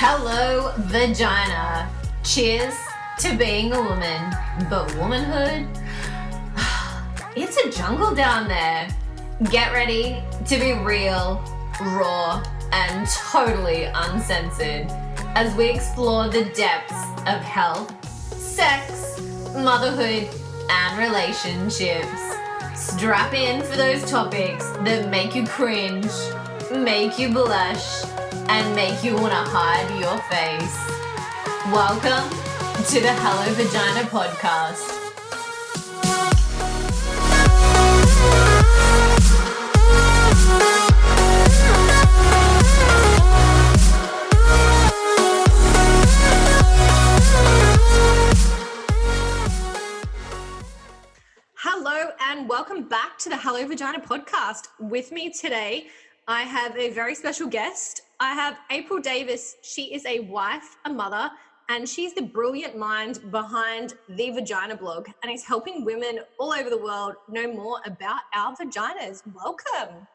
Hello, vagina. Cheers to being a woman, but womanhood, it's a jungle down there. Get ready to be real, raw, and totally uncensored as we explore the depths of health, sex, motherhood, and relationships. Strap in for those topics that make you cringe, make you blush, and make you want to hide your face. Welcome to the Hello Vagina podcast. Hello and welcome back to the Hello Vagina podcast. With me today, I have a very special guest. I have April Davis. She is a wife, a mother, and she's the brilliant mind behind the Vagina blog and is helping women all over the world know more about our vaginas. Welcome.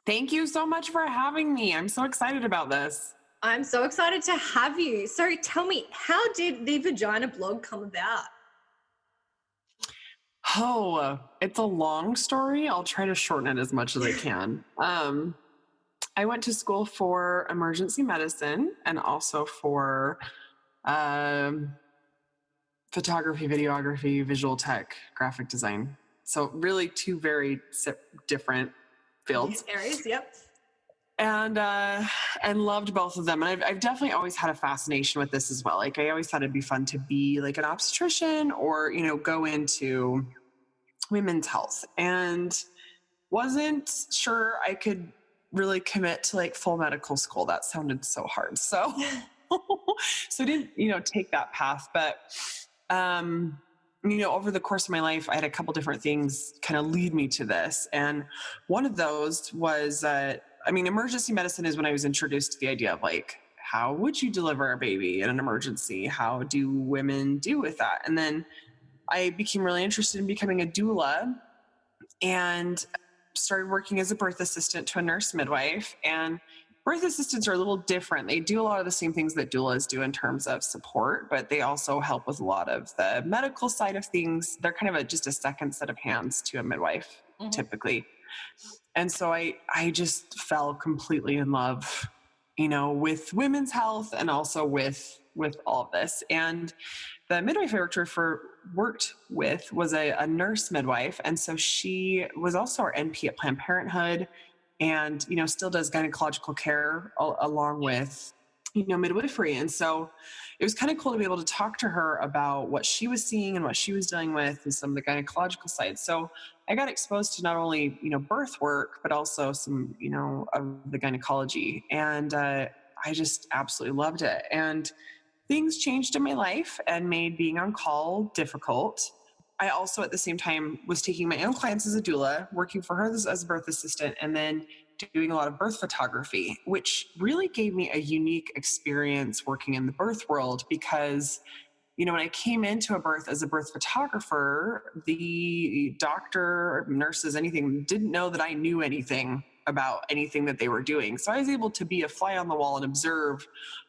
Thank you so much for having me. I'm so excited about this. I'm so excited to have you. So tell me, how did the Vagina blog come about? Oh, it's a long story. I'll try to shorten it as much as I can. I went to school for emergency medicine and also for photography, videography, visual tech, graphic design. So really two very different fields. Areas, yep. And loved both of them. And I've definitely always had a fascination with this as well. Like I always thought it'd be fun to be like an obstetrician or, go into women's health, and wasn't sure I could really commit to like full medical school. That sounded so hard. So, I didn't, take that path. But, over the course of my life, I had a couple different things kind of lead me to this. And one of those was, emergency medicine is when I was introduced to the idea of like, how would you deliver a baby in an emergency? How do women do with that? And then I became really interested in becoming a doula and started working as a birth assistant to a nurse midwife. And birth assistants are a little different. They do a lot of the same things that doulas do in terms of support, but they also help with a lot of the medical side of things. They're kind of just a second set of hands to a midwife, typically. And so I just fell completely in love, with women's health and also with all of this. And the midwife I worked with was a nurse midwife. And so she was also our NP at Planned Parenthood and, still does gynecological care along with, midwifery. And so it was kind of cool to be able to talk to her about what she was seeing and what she was dealing with and some of the gynecological side. So I got exposed to not only, birth work, but also some, of the gynecology. And I just absolutely loved it. And things changed in my life and made being on call difficult. I also, at the same time, was taking my own clients as a doula, working for her as a birth assistant, and then doing a lot of birth photography, which really gave me a unique experience working in the birth world because, when I came into a birth as a birth photographer, the doctor, nurses, anything, didn't know that I knew anything about anything that they were doing. So I was able to be a fly on the wall and observe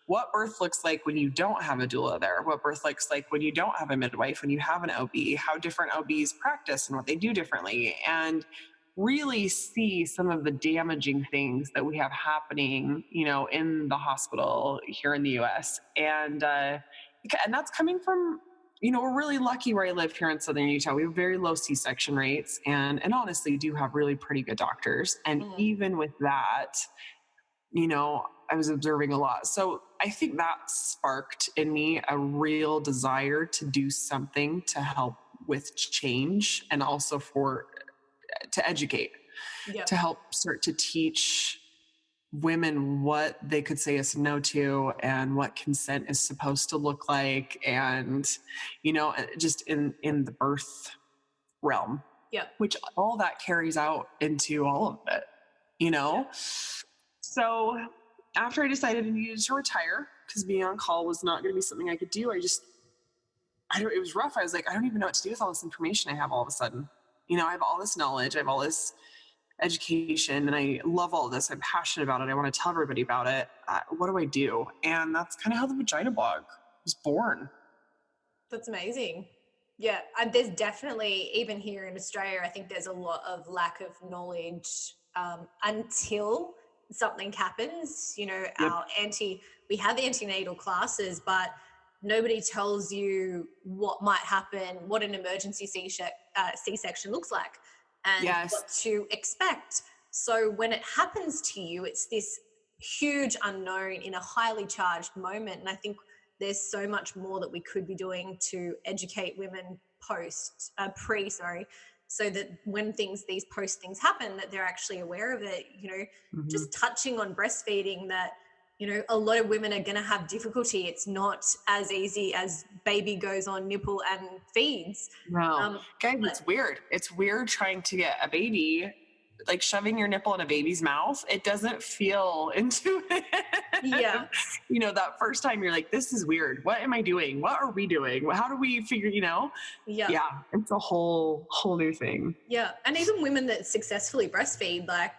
what birth looks like when you don't have a doula there, what birth looks like when you don't have a midwife, when you have an OB, how different OBs practice and what they do differently, and really see some of the damaging things that we have happening, in the hospital here in the US. And that's coming from, we're really lucky where I live here in Southern Utah. We have very low C-section rates and honestly do have really pretty good doctors. And even with that, I was observing a lot. So I think that sparked in me a real desire to do something to help with change and also to educate, to help start to teach women what they could say yes and no to and what consent is supposed to look like. And, just in the birth realm, which all that carries out into all of it, So after I decided I needed to retire because being on call was not going to be something I could do, it was rough. I was like, I don't even know what to do with all this information I have all of a sudden. I have all this knowledge. I have all this education, and I love all this. I'm passionate about it. I want to tell everybody about it. What do I do? And that's kind of how the Vagina blog was born. That's amazing. Yeah, and there's definitely, even here in Australia, I think there's a lot of lack of knowledge until something happens. You know, Yep. we have antenatal classes, but nobody tells you what might happen, what an emergency C-section looks like, and Yes. what to expect. So when it happens to you, it's this huge unknown in a highly charged moment. And I think there's so much more that we could be doing to educate women so that when these post things happen, that they're actually aware of it. You know, just touching on breastfeeding, that, you know, a lot of women are going to have difficulty. It's not as easy as baby goes on nipple and feeds. No. Guys, it's weird. It's weird trying to get a baby, like shoving your nipple in a baby's mouth. It doesn't feel intuitive. Yeah. You know, that first time you're like, this is weird. What am I doing? What are we doing? How do we figure, you know? Yeah. Yeah. It's a whole new thing. Yeah. And even women that successfully breastfeed, like,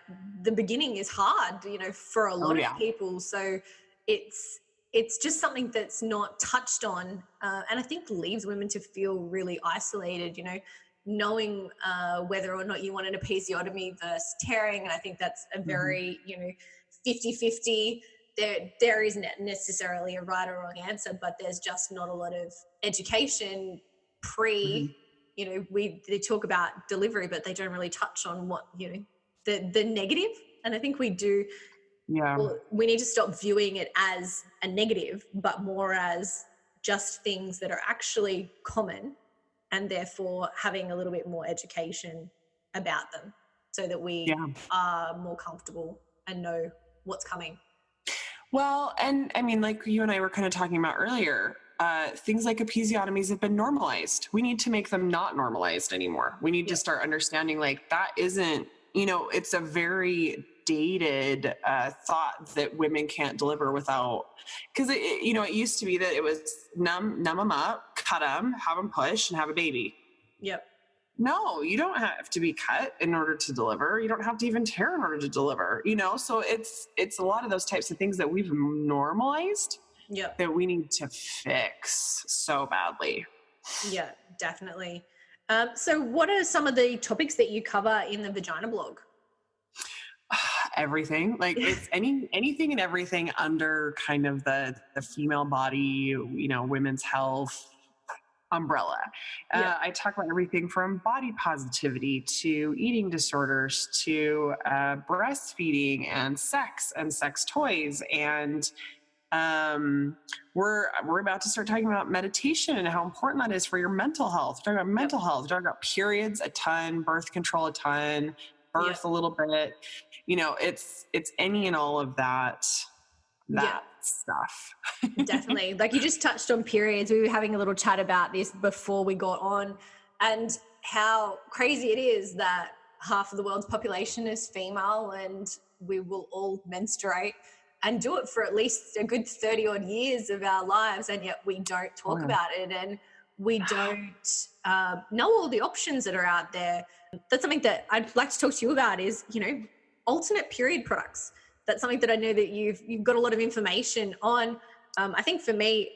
the beginning is hard, you know, for a lot of people. So it's just something that's not touched on. And I think leaves women to feel really isolated, you know, knowing whether or not you want an episiotomy versus tearing. And I think that's a very, you know, 50-50. There isn't necessarily a right or wrong answer, but there's just not a lot of education you know, they talk about delivery, but they don't really touch on what, you know, the negative. And I think we do. Yeah. Well, we need to stop viewing it as a negative, but more as just things that are actually common, and therefore having a little bit more education about them so that we are more comfortable and know what's coming. Well, and I mean, like you and I were kind of talking about earlier, things like episiotomies have been normalized. We need to make them not normalized anymore. We need to start understanding, like, that isn't, you know, it's a very dated thought that women can't deliver without, because you know, it used to be that it was numb them up, cut them, have them push, and have a baby. Yep. No, you don't have to be cut in order to deliver. You don't have to even tear in order to deliver, you know? So it's a lot of those types of things that we've normalized that we need to fix so badly. Yeah, definitely. So what are some of the topics that you cover in the Vagina blog? Everything. Like, it's anything and everything under kind of the female body, you know, women's health umbrella. I talk about everything from body positivity to eating disorders to breastfeeding and sex toys. And we're about to start talking about meditation and how important that is for your mental health. We're talking about mental health. We're talking about periods a ton, birth control a ton, birth a little bit. You know, it's any and all of that stuff. Definitely. Like, you just touched on periods. We were having a little chat about this before we got on, and how crazy it is that half of the world's population is female, and we will all menstruate and do it for at least a good 30 odd years of our lives. And yet we don't talk about it, and we don't know all the options that are out there. That's something that I'd like to talk to you about is, you know, alternate period products. That's something that I know that you've got a lot of information on. I think for me,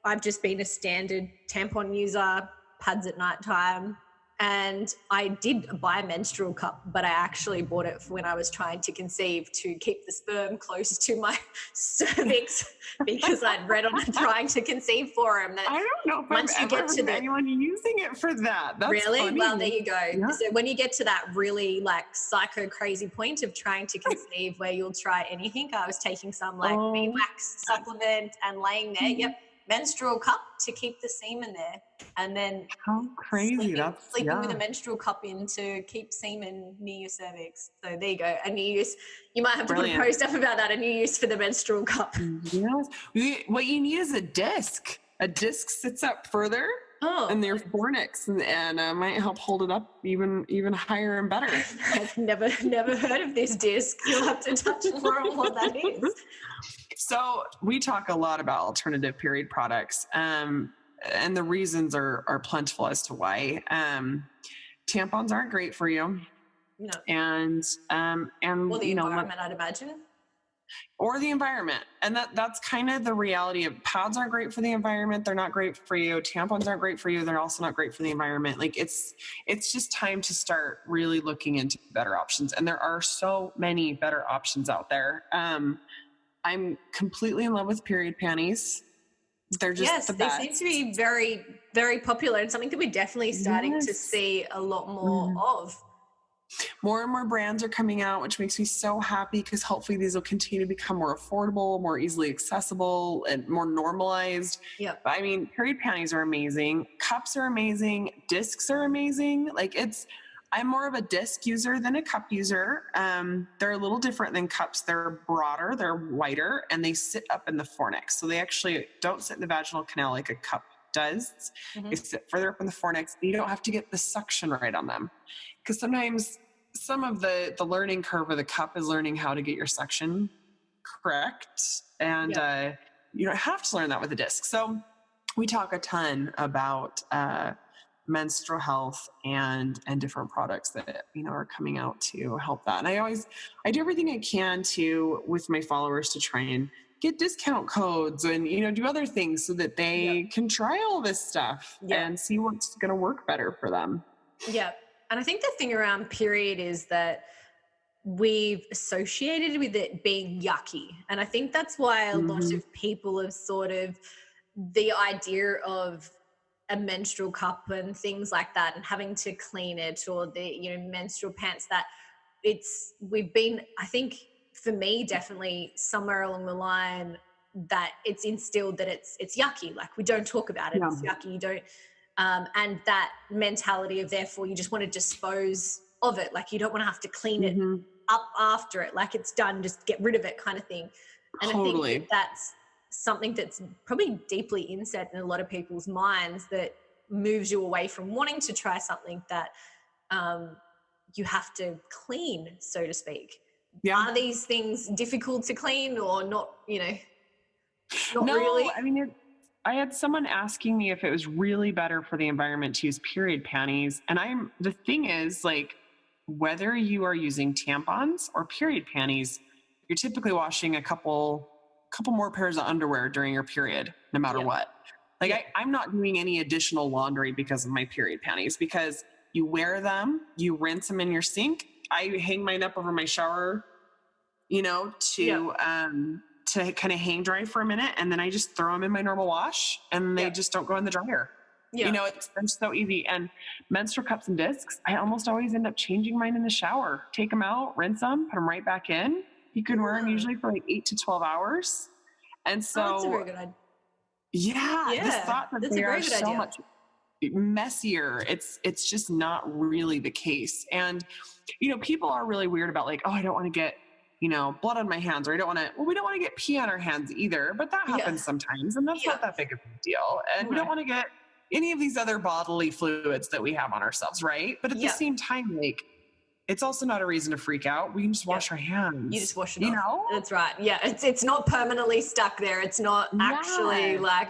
I've just been a standard tampon user, pads at nighttime, and I did buy a menstrual cup, but I actually bought it for when I was trying to conceive, to keep the sperm close to my cervix, because I'd read on Trying to Conceive forum that I don't know if once I've ever heard anyone using it for that. That's really funny. Well, there you go. Yeah. So when you get to that really like psycho crazy point of trying to conceive, where you'll try anything, I was taking some like wax supplement and laying there. Menstrual cup to keep the semen there, and then how crazy sleeping with a menstrual cup in to keep semen near your cervix. So there you go. A new use. You might have to put a post up about that. A new use for the menstrual cup. Yes. What you need is a disc. A disc sits up further. And there's fornix, and might help hold it up even higher and better. I've never heard of this disc. You'll have to touch more on what that is. So we talk a lot about alternative period products, and the reasons are plentiful as to why. Tampons aren't great for you. No. And Or the you know, environment, I'd imagine. or the environment. And that's kind of the reality of pads aren't great for the environment. They're not great for you. Tampons aren't great for you. They're also not great for the environment. Like it's just time to start really looking into better options. And there are so many better options out there. I'm completely in love with period panties. They're just the They best. seem to be very, very popular and something that we're definitely starting to see a lot more of. More and more brands are coming out, which makes me so happy because hopefully these will continue to become more affordable, more easily accessible, and more normalized. Yeah. I mean, period panties are amazing. Cups are amazing. Discs are amazing. I'm more of a disc user than a cup user. They're a little different than cups. They're broader, they're wider, and they sit up in the fornix. So they actually don't sit in the vaginal canal like a cup does. They sit further up in the fornix. You don't have to get the suction right on them. Because sometimes some of the learning curve of the cup is learning how to get your suction correct. And you don't have to learn that with a disc. So we talk a ton about menstrual health and different products that, you know, are coming out to help that. And I do everything I can to, with my followers, to try and get discount codes and, you know, do other things so that they can try all this stuff and see what's going to work better for them. Yeah. And I think the thing around period is that we've associated with it being yucky. And I think that's why a lot of people have sort of the idea of a menstrual cup and things like that and having to clean it, or the, you know, menstrual pants, that we've been, I think for me, definitely somewhere along the line that it's instilled that it's yucky. Like we don't talk about it. It's yucky. You don't, and that mentality of therefore you just want to dispose of it. Like you don't want to have to clean it up after it. Like it's done, just get rid of it kind of thing. And I think that's something that's probably deeply inset in a lot of people's minds that moves you away from wanting to try something that you have to clean, so to speak. Are these things difficult to clean or not, you know, not really? I mean, I had someone asking me if it was really better for the environment to use period panties. And the thing is, like, whether you are using tampons or period panties, you're typically washing a couple more pairs of underwear during your period, no matter what. Like I'm not doing any additional laundry because of my period panties, because you wear them, you rinse them in your sink. I hang mine up over my shower, you know, to kind of hang dry for a minute. And then I just throw them in my normal wash and they just don't go in the dryer. You know, they're so easy. And menstrual cups and discs, I almost always end up changing mine in the shower. Take them out, rinse them, put them right back in. You can wear them usually for like 8 to 12 hours. And so, that's a very good idea. This thought that they are so much messier. It's just not really the case. And, you know, people are really weird about like, oh, I don't want to get, you know, blood on my hands, or we don't want to get pee on our hands either, but that happens sometimes. And that's not that big of a deal. And we don't want to get any of these other bodily fluids that we have on ourselves. Right. But at the same time, like, it's also not a reason to freak out. We can just wash our hands. You just wash it off. You know? That's right. Yeah. It's not permanently stuck there. It's not actually like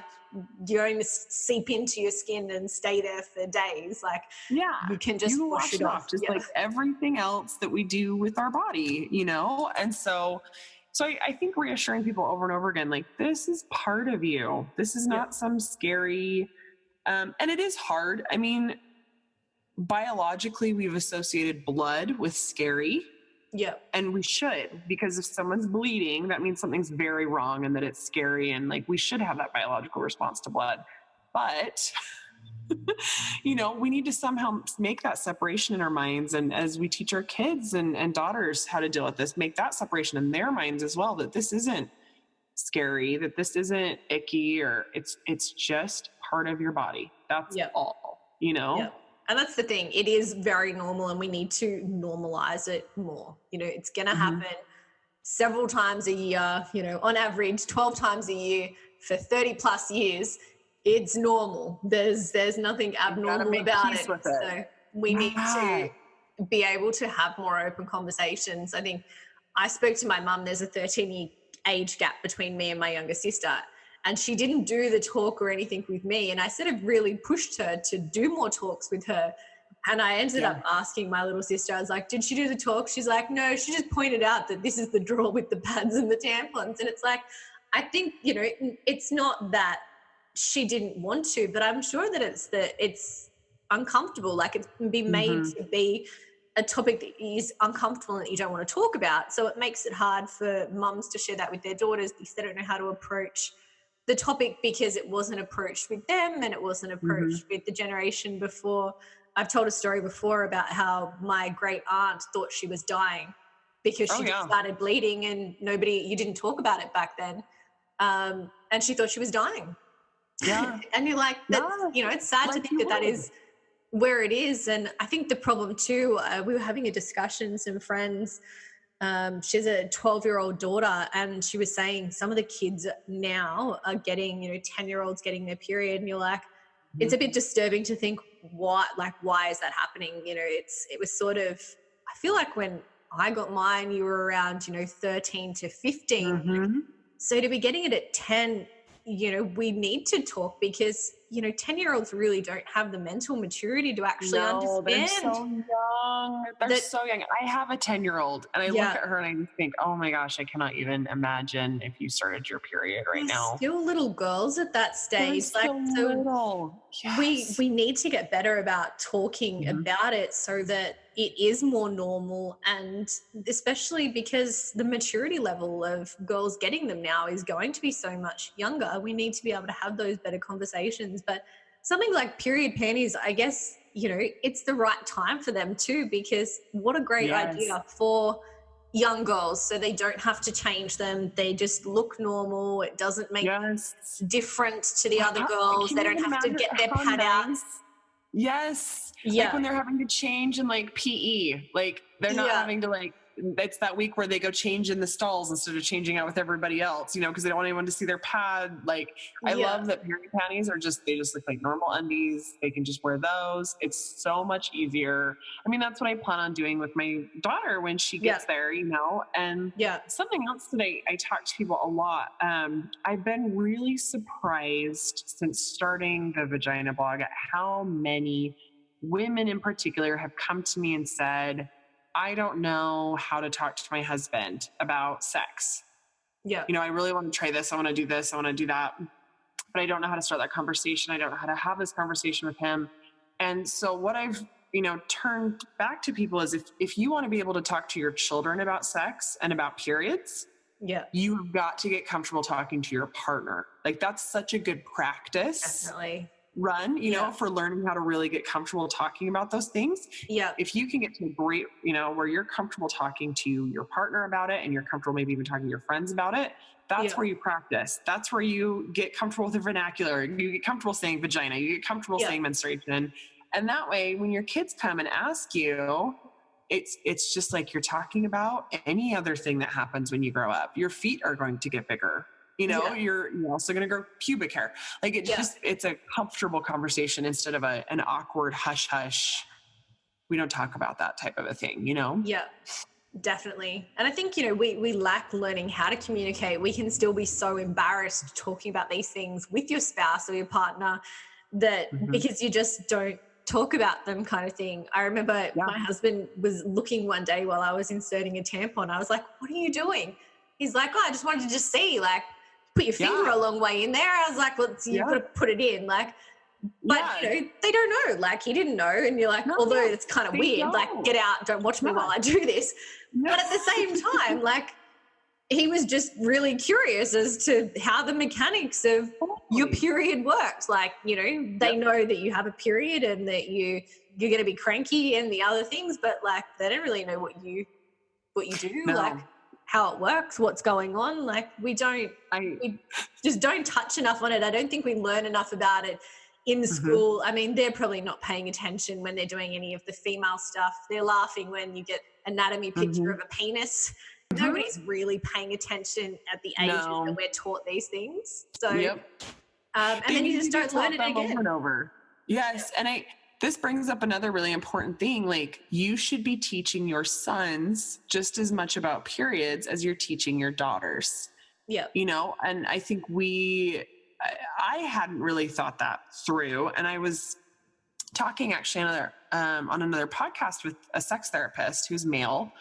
you're going to seep into your skin and stay there for days. Like you can just wash it off. Just like everything else that we do with our body, you know? And so I think reassuring people over and over again, like, this is part of you. This is not some scary, and it is hard. I mean, biologically, we've associated blood with scary. Yeah. And we should, because if someone's bleeding, that means something's very wrong and that it's scary. And like, we should have that biological response to blood. But, you know, we need to somehow make that separation in our minds. And as we teach our kids and daughters how to deal with this, make that separation in their minds as well, that this isn't scary, that this isn't icky, or it's just part of your body. That's all, you know? Yeah. And that's the thing. It is very normal and we need to normalize it more. You know, it's going to happen several times a year, you know, on average 12 times a year for 30 plus years. It's normal. There's nothing abnormal about it. So we need to be able to have more open conversations. I think I spoke to my mum. There's a 13-year age gap between me and my younger sister. And she didn't do the talk or anything with me. And I sort of really pushed her to do more talks with her And I ended up asking my little sister, I was like, did she do the talk? She's like, no, she just pointed out that this is the drawer with the pads and the tampons. And it's like, I think, you know, it's not that she didn't want to, but I'm sure that it's uncomfortable. Like, it's been made to be a topic that is uncomfortable and that you don't want to talk about. So it makes it hard for mums to share that with their daughters because they don't know how to approach the topic because it wasn't approached with them and it wasn't approached with the generation before. I've told a story before about how my great aunt thought she was dying because she just started bleeding and you didn't talk about it back then. And she thought she was dying. Yeah. And you're like, that's, you know, it's sad to think that is where it is. And I think the problem too, we were having a discussion, some friends, she's a 12-year-old daughter, and she was saying some of the kids now are getting, you know, 10-year-olds getting their period, and you're like, it's a bit disturbing to think why is that happening? You know, it was sort of, I feel like when I got mine, you were around, you know, 13 to 15. So to be getting it at 10, you know, we need to talk because, you know, 10-year-olds really don't have the mental maturity to actually understand. They're so young. They're so young. I have a 10-year-old and I look at her and I just think, oh my gosh, I cannot even imagine if you started your period right now. Still little girls at that stage. They're so little. Yes. We need to get better about talking about it so that it is more normal, and especially because the maturity level of girls getting them now is going to be so much younger. We need to be able to have those better conversations. But something like period panties, I guess, you know, it's the right time for them too, because what a great idea for young girls, so they don't have to change them. They just look normal. It doesn't make different to the other girls. They don't have to get their pad out. Yes. Like when they're having to change in like PE, like they're not having to like, it's that week where they go change in the stalls instead of changing out with everybody else, you know, because they don't want anyone to see their pad. Like, I love that period panties are they just look like normal undies. They can just wear those. It's so much easier. I mean, that's what I plan on doing with my daughter when she gets there, you know, and something else that I talk to people a lot. I've been really surprised since starting the Vagina blog at how many women in particular have come to me and said, I don't know how to talk to my husband about sex. Yeah. You know, I really want to try this. I want to do this. I want to do that. But I don't know how to start that conversation. I don't know how to have this conversation with him. And so what I've, you know, turned back to people is if you want to be able to talk to your children about sex and about periods, you've got to get comfortable talking to your partner. Like, that's such a good practice. Definitely. Run, you know, for learning how to really get comfortable talking about those things. Yeah. If you can get to a great, you know, where you're comfortable talking to your partner about it and you're comfortable maybe even talking to your friends about it, that's where you practice. That's where you get comfortable with the vernacular. You get comfortable saying vagina. You get comfortable saying menstruation. And that way, when your kids come and ask you, it's just like you're talking about any other thing that happens when you grow up. Your feet are going to get bigger. You know, you're also going to grow pubic hair. Like, it's a comfortable conversation instead of an awkward hush hush. We don't talk about that type of a thing, you know? Yeah, definitely. And I think, you know, we lack learning how to communicate. We can still be so embarrassed talking about these things with your spouse or your partner that because you just don't talk about them, kind of thing. I remember my husband was looking one day while I was inserting a tampon. I was like, what are you doing? He's like, oh, I just wanted to just see, like, put your finger a long way in there. I was like, well, you've got to put it in, like, but you know, they don't know, like, he didn't know. And you're like, although it's kind of weird, like, get out, don't watch me while I do this. But at the same time, like, he was just really curious as to how the mechanics of your period works. Like, you know, they know that you have a period and that you're going to be cranky and the other things, but like, they don't really know what you do. Like, how it works, what's going on. Like, we just don't touch enough on it. I don't think we learn enough about it in school. I mean, they're probably not paying attention when they're doing any of the female stuff. They're laughing when you get anatomy picture of a penis. Nobody's really paying attention at the ages that we're taught these things. So, and then you just don't learn it again. Over and over. Yes. And this brings up another really important thing. Like, you should be teaching your sons just as much about periods as you're teaching your daughters. Yeah. You know, and I think I hadn't really thought that through. And I was talking actually on another podcast with a sex therapist who's male.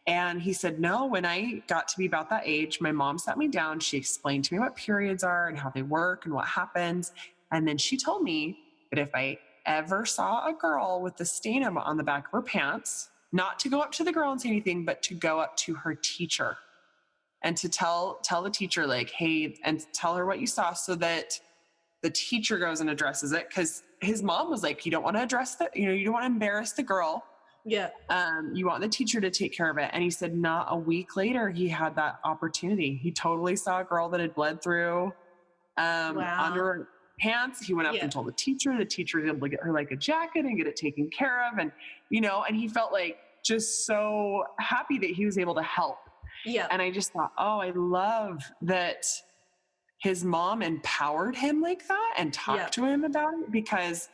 And he said, no, when I got to be about that age, my mom sat me down. She explained to me what periods are and how they work and what happens. And then she told me that if I ever saw a girl with the stain on the back of her pants, not to go up to the girl and say anything, but to go up to her teacher and to tell the teacher, like, hey, and tell her what you saw, so that the teacher goes and addresses it. Cause his mom was like, you don't want to address that. You know, you don't want to embarrass the girl. Yeah. You want the teacher to take care of it. And he said, not a week later, he had that opportunity. He totally saw a girl that had bled through under her pants. He went up and told the teacher was able to get her like a jacket and get it taken care of. And, you know, and he felt like just so happy that he was able to help. Yeah. And I just thought, oh, I love that his mom empowered him like that and talked to him about it, because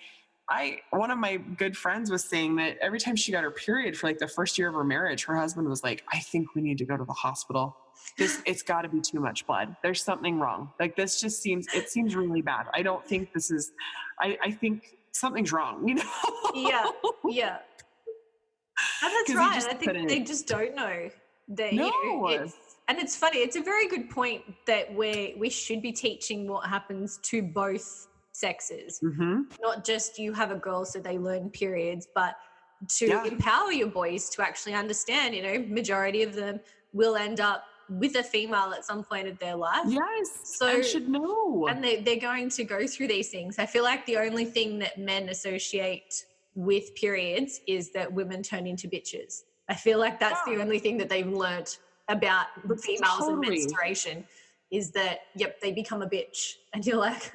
one of my good friends was saying that every time she got her period for like the first year of her marriage, her husband was like, I think we need to go to the hospital. It's got to be too much blood. There's something wrong. Like, this just seems really bad. I don't think this is, I think something's wrong, you know? Yeah. Yeah. And that's right. I think they just don't know that, no. You know, and it's funny. It's a very good point that we should be teaching what happens to both sexes, not just you have a girl so they learn periods, but to empower your boys to actually understand, you know, majority of them will end up with a female at some point of their life. Yes. So I should know. And they're going to go through these things. I feel like the only thing that men associate with periods is that women turn into bitches. I feel like that's the only thing that they've learnt about females and menstruation is that, they become a bitch. And you're like,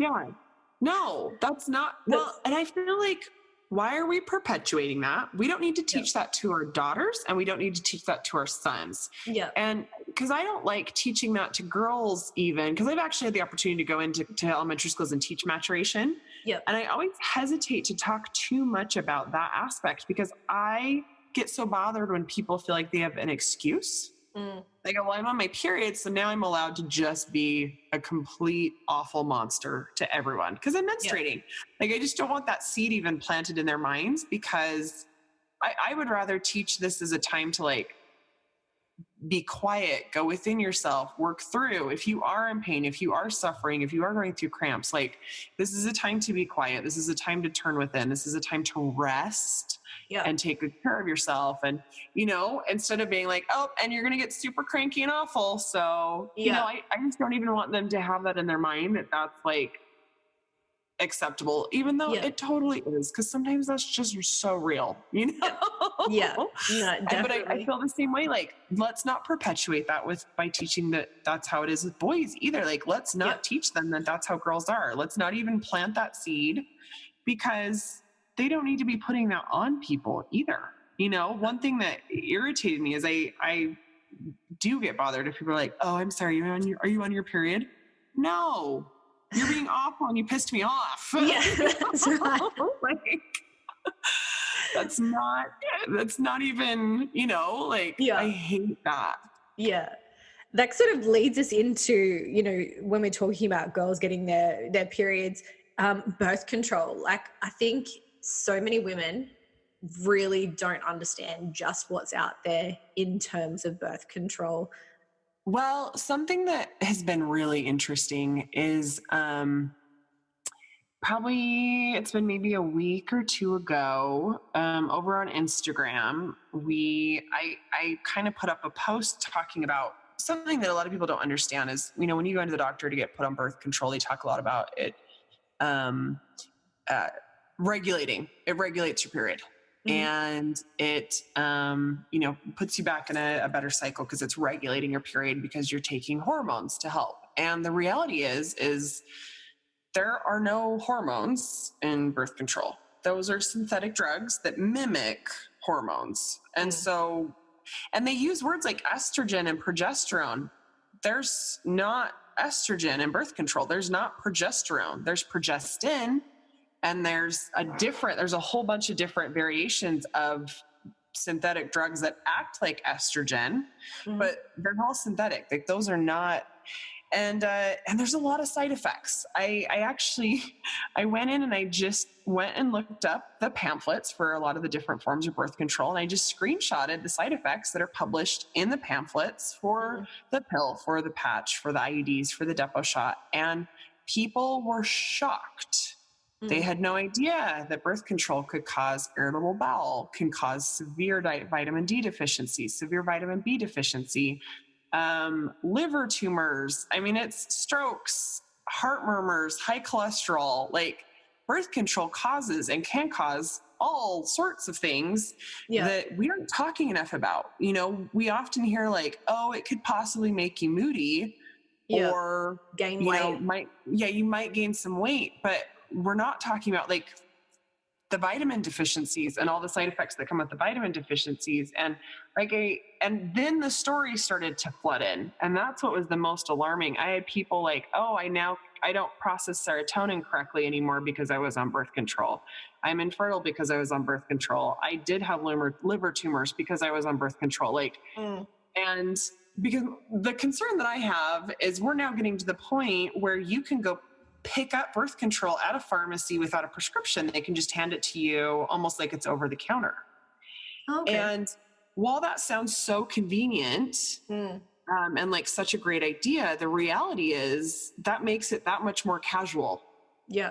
no, that's not. Well, and I feel like, why are we perpetuating that? We don't need to teach that to our daughters, and we don't need to teach that to our sons. Yeah. And because I don't like teaching that to girls even, because I've actually had the opportunity to go into elementary schools and teach maturation. Yeah. And I always hesitate to talk too much about that aspect, because I get so bothered when people feel like they have an excuse. They go, well, I'm on my period, so now I'm allowed to just be a complete awful monster to everyone because I'm menstruating. Like, I just don't want that seed even planted in their minds, because I would rather teach this as a time to, like, be quiet, go within yourself, work through. If you are in pain, if you are suffering, if you are going through cramps, like, this is a time to be quiet. This is a time to turn within. This is a time to rest and take good care of yourself. And, you know, instead of being like, oh, and you're going to get super cranky and awful. So, you know, I just don't even want them to have that in their mind, that that's like acceptable, even though it totally is. Cause sometimes that's just so real, you know? No, but I feel the same way. Like, let's not perpetuate that by teaching that that's how it is with boys either. Like, let's not teach them that that's how girls are. Let's not even plant that seed, because they don't need to be putting that on people either. You know, one thing that irritated me is I do get bothered if people are like, oh, I'm sorry, are you on your period? No, you're being awful and you pissed me off. Yeah, that's right. Like, that's not even, you know, like, I hate that. Yeah. That sort of leads us into, you know, when we're talking about girls getting their periods, birth control. Like, I think so many women really don't understand just what's out there in terms of birth control. Well, something that has been really interesting is probably it's been maybe a week or two ago, over on Instagram, I kind of put up a post talking about something that a lot of people don't understand is, you know, when you go into the doctor to get put on birth control, they talk a lot about it it regulates your period. And it, you know, puts you back in a better cycle because it's regulating your period because you're taking hormones to help. And the reality is there are no hormones in birth control. Those are synthetic drugs that mimic hormones. And so, and they use words like estrogen and progesterone. There's not estrogen in birth control. There's not progesterone. There's progestin. And there's a whole bunch of different variations of synthetic drugs that act like estrogen, but they're all synthetic. Like, those are not, And there's a lot of side effects. I went in and I just went and looked up the pamphlets for a lot of the different forms of birth control. And I just screenshotted the side effects that are published in the pamphlets for the pill, for the patch, for the IUDs, for the depot shot. And people were shocked. They had no idea that birth control could cause irritable bowel, can cause severe vitamin D deficiency, severe vitamin B deficiency, liver tumors. I mean, it's strokes, heart murmurs, high cholesterol. Like, birth control causes and can cause all sorts of things that we aren't talking enough about. You know, we often hear like, oh, it could possibly make you moody or gain weight. You might gain some weight, but we're not talking about like the vitamin deficiencies and all the side effects that come with the vitamin deficiencies. And and then the story started to flood in. And that's what was the most alarming. I had people like, oh, I don't process serotonin correctly anymore because I was on birth control. I'm infertile because I was on birth control. I did have liver tumors because I was on birth control. And because the concern that I have is we're now getting to the point where you can go pick up birth control at a pharmacy without a prescription. They can just hand it to you almost like it's over the counter. Okay. And while that sounds so convenient and like such a great idea, the reality is that makes it that much more casual. Yeah.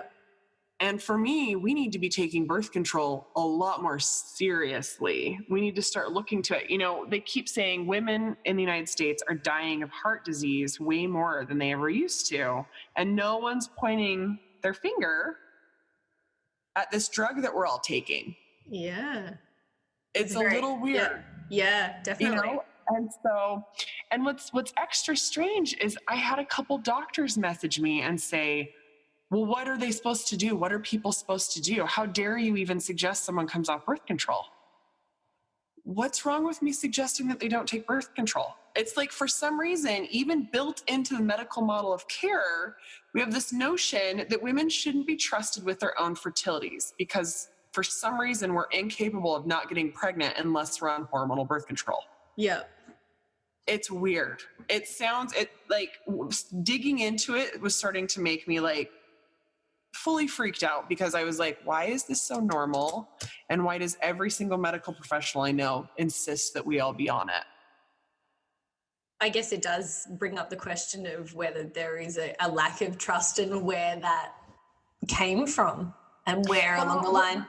And for me, we need to be taking birth control a lot more seriously. We need to start looking to it. You know, they keep saying women in the United States are dying of heart disease way more than they ever used to. And no one's pointing their finger at this drug that we're all taking. Yeah. It's a little weird. Yeah, definitely. You know? And what's extra strange is I had a couple doctors message me and say, well, what are they supposed to do? What are people supposed to do? How dare you even suggest someone comes off birth control? What's wrong with me suggesting that they don't take birth control? It's like, for some reason, even built into the medical model of care, we have this notion that women shouldn't be trusted with their own fertilities because for some reason we're incapable of not getting pregnant unless we're on hormonal birth control. Yeah. It's weird. Digging into it was starting to make me like fully freaked out because I was like, why is this so normal? And why does every single medical professional I know insist that we all be on it? I guess it does bring up the question of whether there is a lack of trust and where that came from and where along the line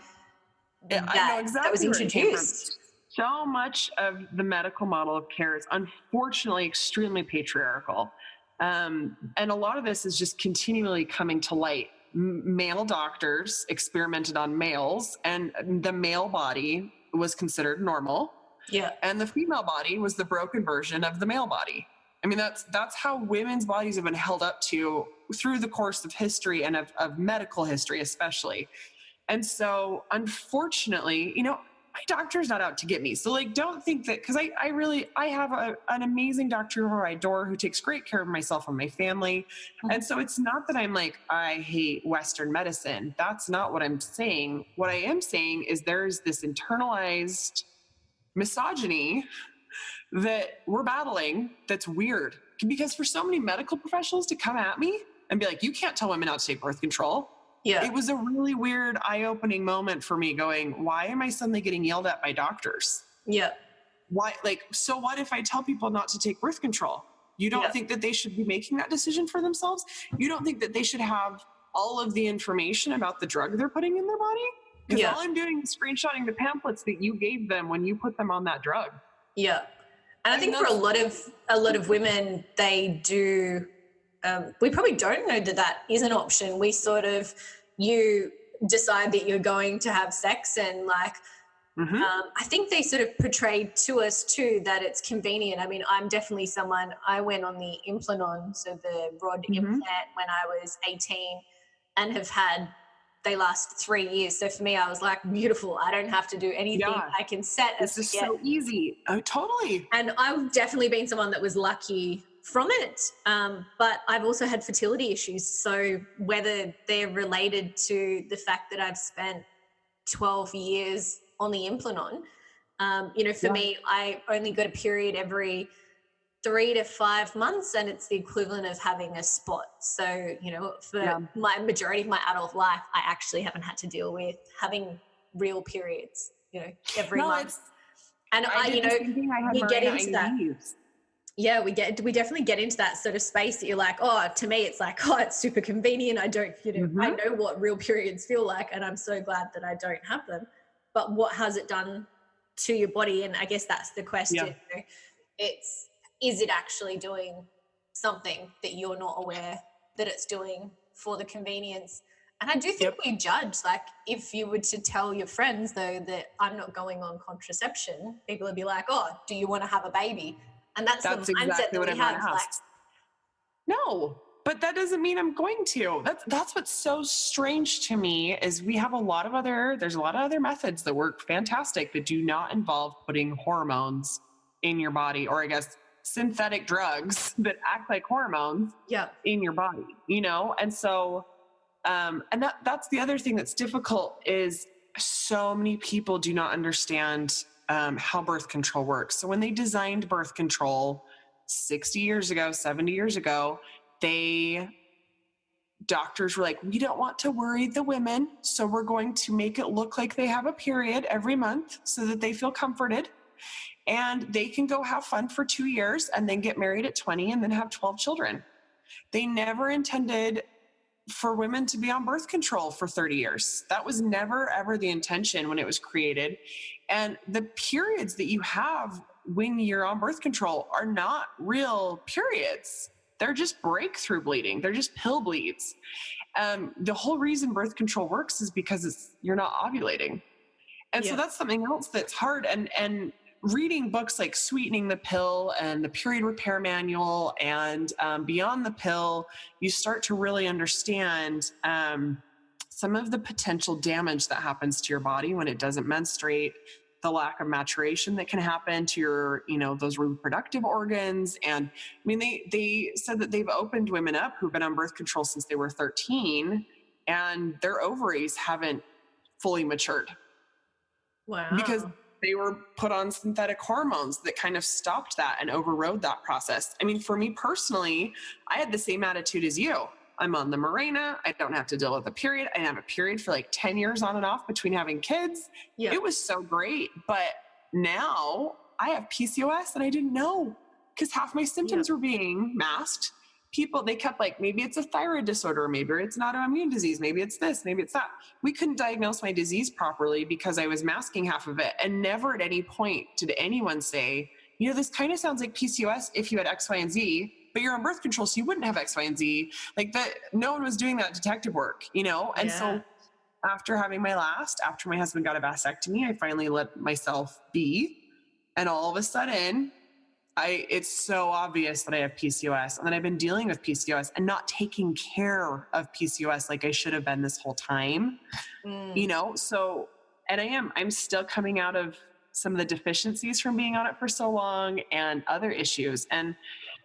that was introduced. So much of the medical model of care is unfortunately extremely patriarchal. And a lot of this is just continually coming to light. Male doctors experimented on males, and the male body was considered normal. Yeah. And the female body was the broken version of the male body. I mean, that's how women's bodies have been held up to through the course of history and of medical history, especially. And so unfortunately, you know, my doctor's not out to get me. So like, don't think that, because I have an amazing doctor who I adore, who takes great care of myself and my family. Mm-hmm. And so it's not that I'm like, I hate Western medicine. That's not what I'm saying. What I am saying is there's this internalized misogyny that we're battling that's weird. Because for so many medical professionals to come at me and be like, you can't tell women not to take birth control. Yeah. It was a really weird, eye-opening moment for me going, why am I suddenly getting yelled at by doctors? Yeah. Why? Like, so what if I tell people not to take birth control? You don't think that they should be making that decision for themselves? You don't think that they should have all of the information about the drug they're putting in their body? Because all I'm doing is screenshotting the pamphlets that you gave them when you put them on that drug. Yeah. And I think for a lot of women, they do... we probably don't know that is an option. We sort of, you decide that you're going to have sex and like, I think they sort of portrayed to us too that it's convenient. I mean, I'm definitely someone, I went on the Implanon, so the rod implant when I was 18 and have had, they last 3 years. So for me, I was like, beautiful. I don't have to do anything. Yeah. I can set. This is so easy. Oh, totally. And I've definitely been someone that was lucky from it. But I've also had fertility issues. So whether they're related to the fact that I've spent 12 years on the Implanon, you know, for me, I only got a period every 3 to 5 months, and it's the equivalent of having a spot. So, you know, for my majority of my adult life, I actually haven't had to deal with having real periods, you know, every month. And you know, we get into that. Yeah, we definitely get into that sort of space that you're like, oh, to me, it's like, oh, it's super convenient. I don't, you know, I know what real periods feel like, and I'm so glad that I don't have them. But what has it done to your body? And I guess that's the question. You know, is it actually doing something that you're not aware that it's doing for the convenience? And I do think we judge, like, if you were to tell your friends, though, that I'm not going on contraception, people would be like, oh, do you want to have a baby? And that's the mindset exactly that we have. Like, no, but that doesn't mean I'm going to. That's what's so strange to me is there's a lot of other methods that work fantastic that do not involve putting hormones in your body, or I guess synthetic drugs that act like hormones in your body, you know? And so, and that's the other thing that's difficult is so many people do not understand how birth control works. So when they designed birth control 60 years ago, 70 years ago, doctors were like, we don't want to worry the women, so we're going to make it look like they have a period every month so that they feel comforted, and they can go have fun for 2 years and then get married at 20 and then have 12 children. They never intended for women to be on birth control for 30 years. That was never, ever the intention when it was created. And the periods that you have when you're on birth control are not real periods. They're just breakthrough bleeding. They're just pill bleeds. The whole reason birth control works is because you're not ovulating. And so that's something else that's hard. And reading books like Sweetening the Pill and the Period Repair Manual and Beyond the Pill, you start to really understand some of the potential damage that happens to your body when it doesn't menstruate, the lack of maturation that can happen to your, you know, those reproductive organs. And I mean, they said that they've opened women up who've been on birth control since they were 13 and their ovaries haven't fully matured. Wow. Because they were put on synthetic hormones that kind of stopped that and overrode that process. I mean, for me personally, I had the same attitude as you. I'm on the Mirena. I don't have to deal with a period. I didn't have a period for like 10 years on and off between having kids. It was so great. But now I have PCOS and I didn't know because half my symptoms were being masked. People, they kept like, maybe it's a thyroid disorder, maybe it's an autoimmune disease, maybe it's this, maybe it's that. We couldn't diagnose my disease properly because I was masking half of it. And never at any point did anyone say, you know, this kind of sounds like PCOS if you had X, Y, and Z, but you're on birth control, so you wouldn't have X, Y, and Z. Like that, no one was doing that detective work, you know? And so after my husband got a vasectomy, I finally let myself be. And all of a sudden, it's so obvious that I have PCOS, and that I've been dealing with PCOS and not taking care of PCOS like I should have been this whole time, you know? So, and I'm still coming out of some of the deficiencies from being on it for so long and other issues. And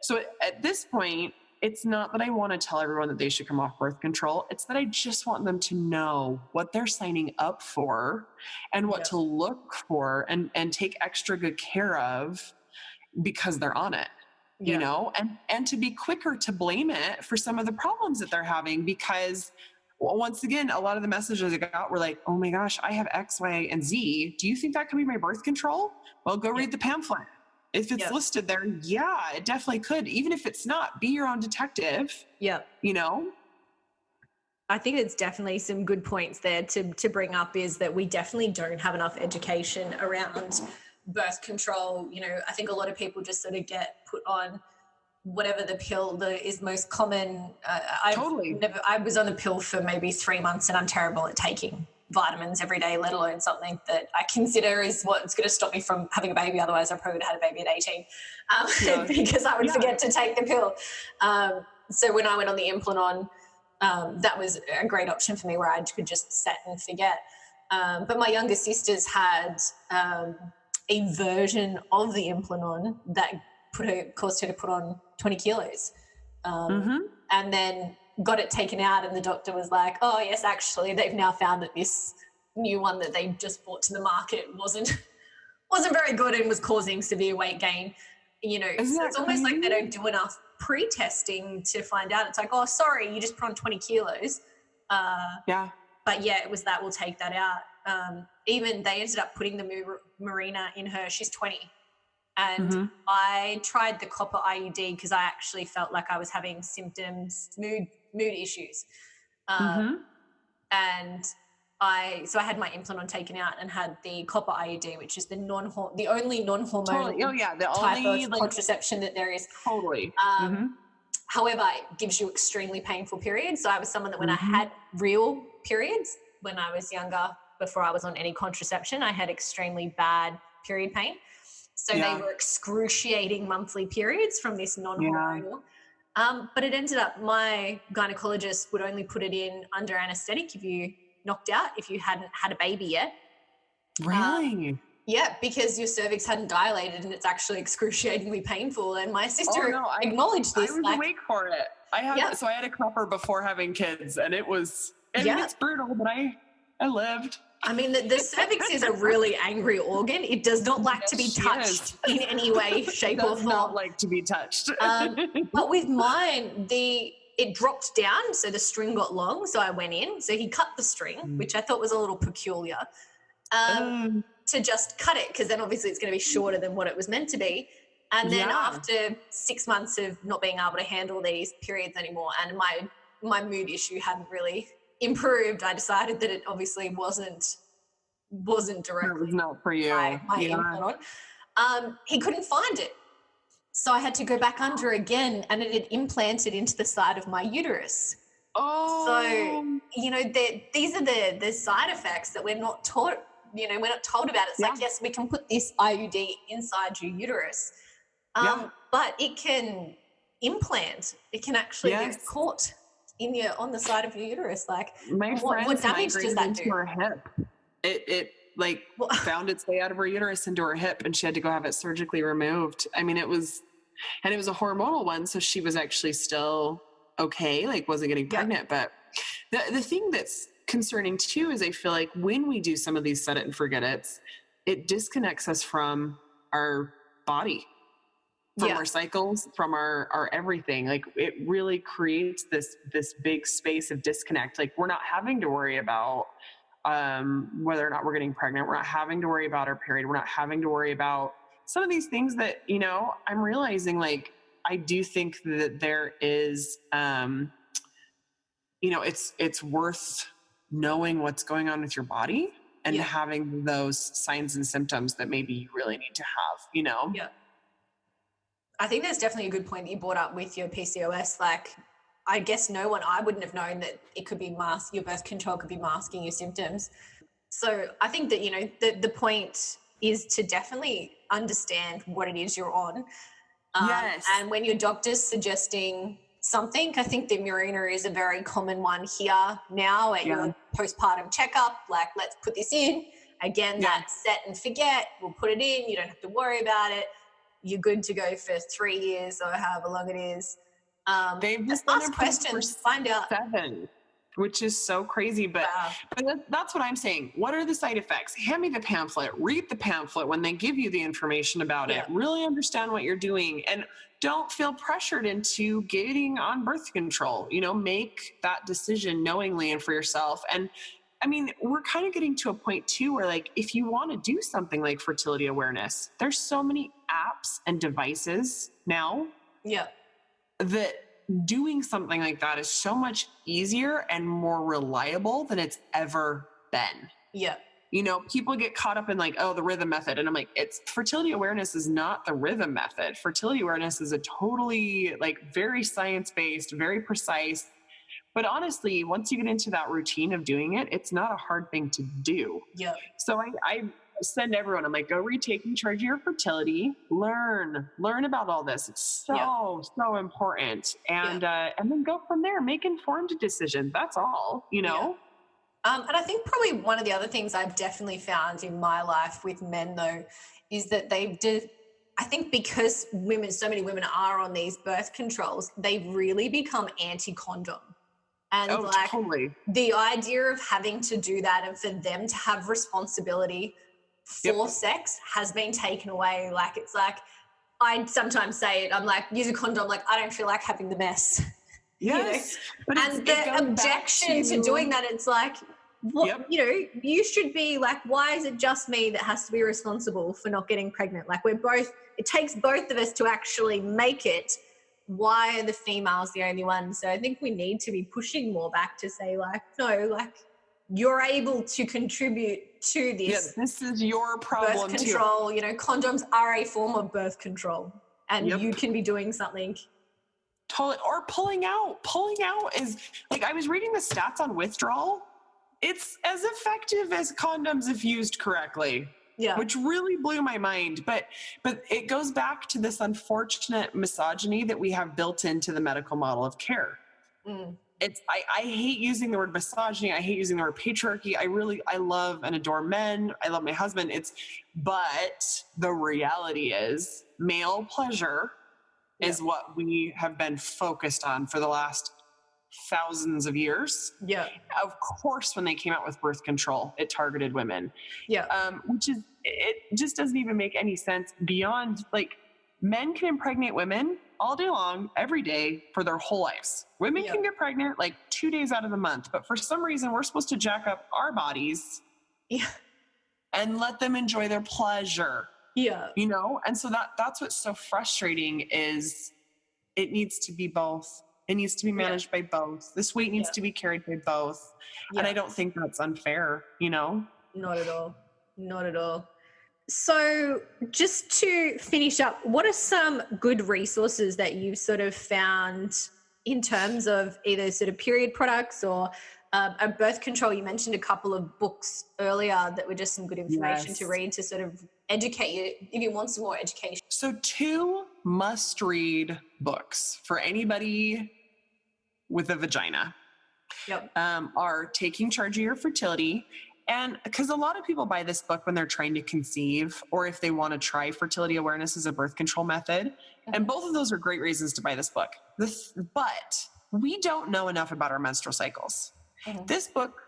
so at this point, it's not that I want to tell everyone that they should come off birth control. It's that I just want them to know what they're signing up for and what to look for and take extra good care of, because they're on it, you know, and to be quicker to blame it for some of the problems that they're having, because once again, a lot of the messages I got were like, oh my gosh, I have X, Y, and Z. Do you think that could be my birth control? Well, go read the pamphlet. If it's listed there, it definitely could. Even if it's not, be your own detective. You know? I think it's definitely some good points there to bring up, is that we definitely don't have enough education around birth control. You know, I think a lot of people just sort of get put on whatever the pill that is most common. I was on the pill for maybe 3 months, and I'm terrible at taking vitamins every day, let alone something that I consider is what's going to stop me from having a baby. Otherwise, I probably would have had a baby at 18 because I would forget to take the pill. So when I went on the Implanon, that was a great option for me, where I could just set and forget. But my younger sisters had a version of the Implanon that caused her to put on 20 kilos. And then got it taken out, and the doctor was like, oh yes, actually they've now found that this new one that they just brought to the market wasn't very good and was causing severe weight gain. you know, Isn't so that it's almost like they crazy? don't do enough pre-testing to find out. It's like, oh, sorry, you just put on 20 kilos. Yeah. But yeah, it was that, we'll take that out. Even they ended up putting the Marina in her, she's 20. And I tried the copper IUD because I actually felt like I was having symptoms, mood issues. And I had my implant taken out and had the copper IUD, which is the only non-hormonal Totally. Oh yeah. The type only of contraception that there is. totally. However, it gives you extremely painful periods. So I was someone that when I had real periods when I was younger, before I was on any contraception, I had extremely bad period pain. So they were excruciating monthly periods from this non-hormonal. But it ended up, my gynecologist would only put it in under anesthetic if you knocked out, if you hadn't had a baby yet. Really? Yeah, because your cervix hadn't dilated and it's actually excruciatingly painful. And my sister acknowledged this. I was awake for it. I had a copper before having kids, and it was, it's brutal, but I lived. I mean, the cervix is a really angry organ. It does not like to be touched in any way, shape, or form. Does not like to be touched. But with mine, it dropped down, so the string got long. So I went in. So he cut the string, which I thought was a little peculiar, to just cut it, because then obviously it's going to be shorter than what it was meant to be. And then after 6 months of not being able to handle these periods anymore, and my mood issue hadn't really improved, I decided that it obviously wasn't directly. It was not for you. My implant on. He couldn't find it, so I had to go back under again, and it had implanted into the side of my uterus. Oh, so you know, these are the side effects that we're not taught. You know, we're not told about. It's like, yes, we can put this IUD inside your uterus, but it can implant. It can actually get caught on the side of your uterus. Like, what damage does that do? Her hip. It found its way out of her uterus into her hip, and she had to go have it surgically removed. I mean, it was a hormonal one, so she was actually still okay, like wasn't getting pregnant. But the thing that's concerning too is I feel like when we do some of these set it and forget it disconnects us from our body, from our cycles, from our everything. Like, it really creates this big space of disconnect. Like, we're not having to worry about whether or not we're getting pregnant. We're not having to worry about our period. We're not having to worry about some of these things that, you know, I'm realizing, like, I do think that there is, you know, it's worth knowing what's going on with your body and having those signs and symptoms that maybe you really need to have, you know? Yeah. I think that's definitely a good point that you brought up with your PCOS. Like, I guess I wouldn't have known that it could be your birth control could be masking your symptoms. So I think that, you know, the point is to definitely understand what it is you're on. And when your doctor's suggesting something, I think the Mirena is a very common one here now at your postpartum checkup. Like, let's put this in. Again, that set and forget. We'll put it in. You don't have to worry about it. You're good to go for 3 years or however long it is. They've just ask questions, find out. 7, which is so crazy. But that's what I'm saying. What are the side effects? Hand me the pamphlet. Read the pamphlet when they give you the information about it. Really understand what you're doing, and don't feel pressured into getting on birth control. You know, make that decision knowingly and for yourself. And I mean, we're kind of getting to a point too where, like, if you want to do something like fertility awareness, there's so many apps and devices now that doing something like that is so much easier and more reliable than it's ever been. You know, people get caught up in, like, oh, the rhythm method. And I'm like, fertility awareness is not the rhythm method. Fertility awareness is a totally, like, very science-based, very precise. But honestly, once you get into that routine of doing it, it's not a hard thing to do. So I send everyone, I'm like, go read Taking Charge of Your Fertility, learn about all this. It's so important. And then go from there, make informed decisions. That's all, you know? And I think probably one of the other things I've definitely found in my life with men, though, is that I think because so many women are on these birth controls, they've really become anti-condom. And totally. The idea of having to do that and for them to have responsibility for sex has been taken away. Like, it's like, I sometimes say it. I'm like, use a condom. Like, I don't feel like having the mess. Yes. You know? And the objection to doing that, it's like, what, you know, you should be like, why is it just me that has to be responsible for not getting pregnant? Like, it takes both of us to actually make it. Why are the females the only ones? So I think we need to be pushing more back to say, like, no, like, you're able to contribute to this. Yeah, this is your problem birth control, you know, condoms are a form of birth control, and you can be doing something. Totally. Or pulling out. Pulling out is, like, I was reading the stats on withdrawal. It's as effective as condoms if used correctly. Yeah. Which really blew my mind. But it goes back to this unfortunate misogyny that we have built into the medical model of care. I hate using the word misogyny. I hate using the word patriarchy. I love and adore men. I love my husband. But the reality is male pleasure is what we have been focused on for the last thousands of years. Yeah. Of course, when they came out with birth control, it targeted women. Yeah. It just doesn't even make any sense beyond, like, men can impregnate women all day long, every day for their whole lives. Women can get pregnant like 2 days out of the month, but for some reason we're supposed to jack up our bodies and let them enjoy their pleasure. Yeah. You know? And so that's what's so frustrating is it needs to be both. It needs to be managed by both. This weight needs to be carried by both. And I don't think that's unfair, you know? Not at all. Not at all. So just to finish up, what are some good resources that you've sort of found in terms of either sort of period products or a birth control? You mentioned a couple of books earlier that were just some good information to read to sort of educate you if you want some more education. So 2 must-read books for anybody with a vagina are Taking Charge of Your Fertility. And because a lot of people buy this book when they're trying to conceive or if they want to try fertility awareness as a birth control method. And both of those are great reasons to buy this book. But we don't know enough about our menstrual cycles. This book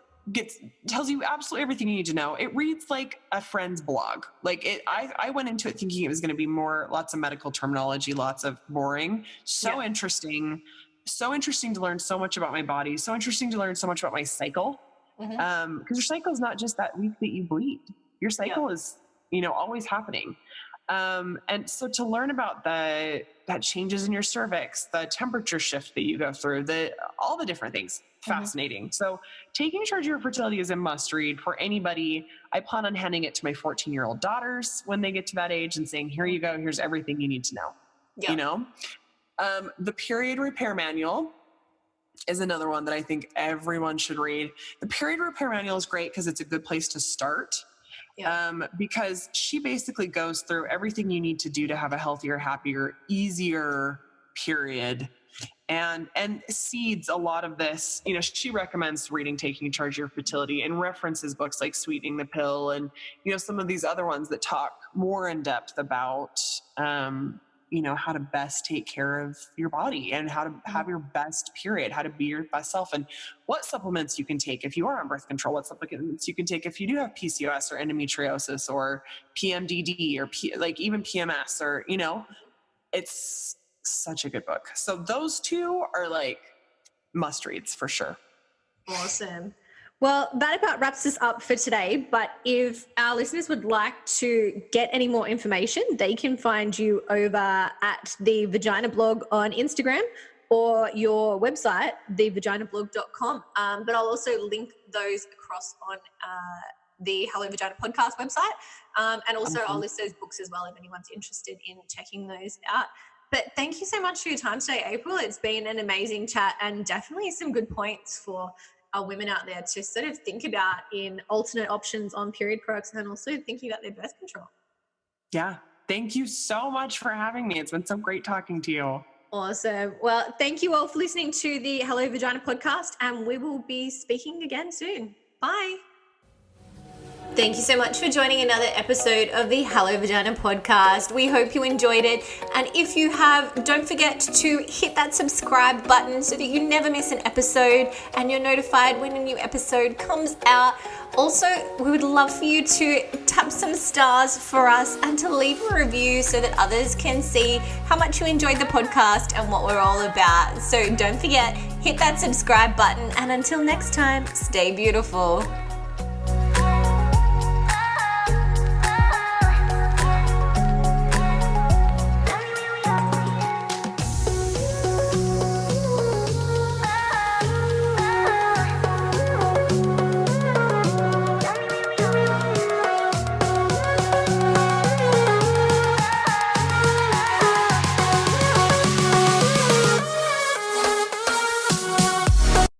tells you absolutely everything you need to know. It reads like a friend's blog. Like I went into it thinking it was going to be lots of medical terminology, lots of boring. So interesting. So interesting to learn so much about my body. So interesting to learn so much about my cycle. Because your cycle is not just that week that you bleed. Your cycle is, always happening. And so to learn about that changes in your cervix, the temperature shift that you go through, all the different things, fascinating. So Taking Charge of Your Fertility is a must read for anybody. I plan on handing it to my 14-year-old daughters when they get to that age and saying, here you go, here's everything you need to know. The Period Repair Manual is another one that I think everyone should read. The Period Repair Manual is great because it's a good place to start. Because she basically goes through everything you need to do to have a healthier, happier, easier period and seeds a lot of this. She recommends reading Taking Charge of Your Fertility and references books like Sweetening the Pill and, some of these other ones that talk more in depth about, how to best take care of your body and how to have your best period, how to be your best self, and what supplements you can take if you are on birth control, what supplements you can take if you do have PCOS or endometriosis or PMDD or even PMS or, it's such a good book. So those 2 are like must reads for sure. Awesome. Well, that about wraps us up for today. But if our listeners would like to get any more information, they can find you over at the Vagina Blog on Instagram or your website, thevaginablog.com. But I'll also link those across on the Hello Vagina podcast website. And also I'll list those books as well if anyone's interested in checking those out. But thank you so much for your time today, April. It's been an amazing chat and definitely some good points for our women out there to sort of think about in alternate options on period products and also thinking about their birth control. Yeah. Thank you so much for having me. It's been so great talking to you. Awesome. Well, thank you all for listening to the Hello Vagina podcast, and we will be speaking again soon. Bye. Thank you so much for joining another episode of the Hello Vagina podcast. We hope you enjoyed it. And if you have, don't forget to hit that subscribe button so that you never miss an episode and you're notified when a new episode comes out. Also, we would love for you to tap some stars for us and to leave a review so that others can see how much you enjoyed the podcast and what we're all about. So don't forget, hit that subscribe button, and until next time, stay beautiful.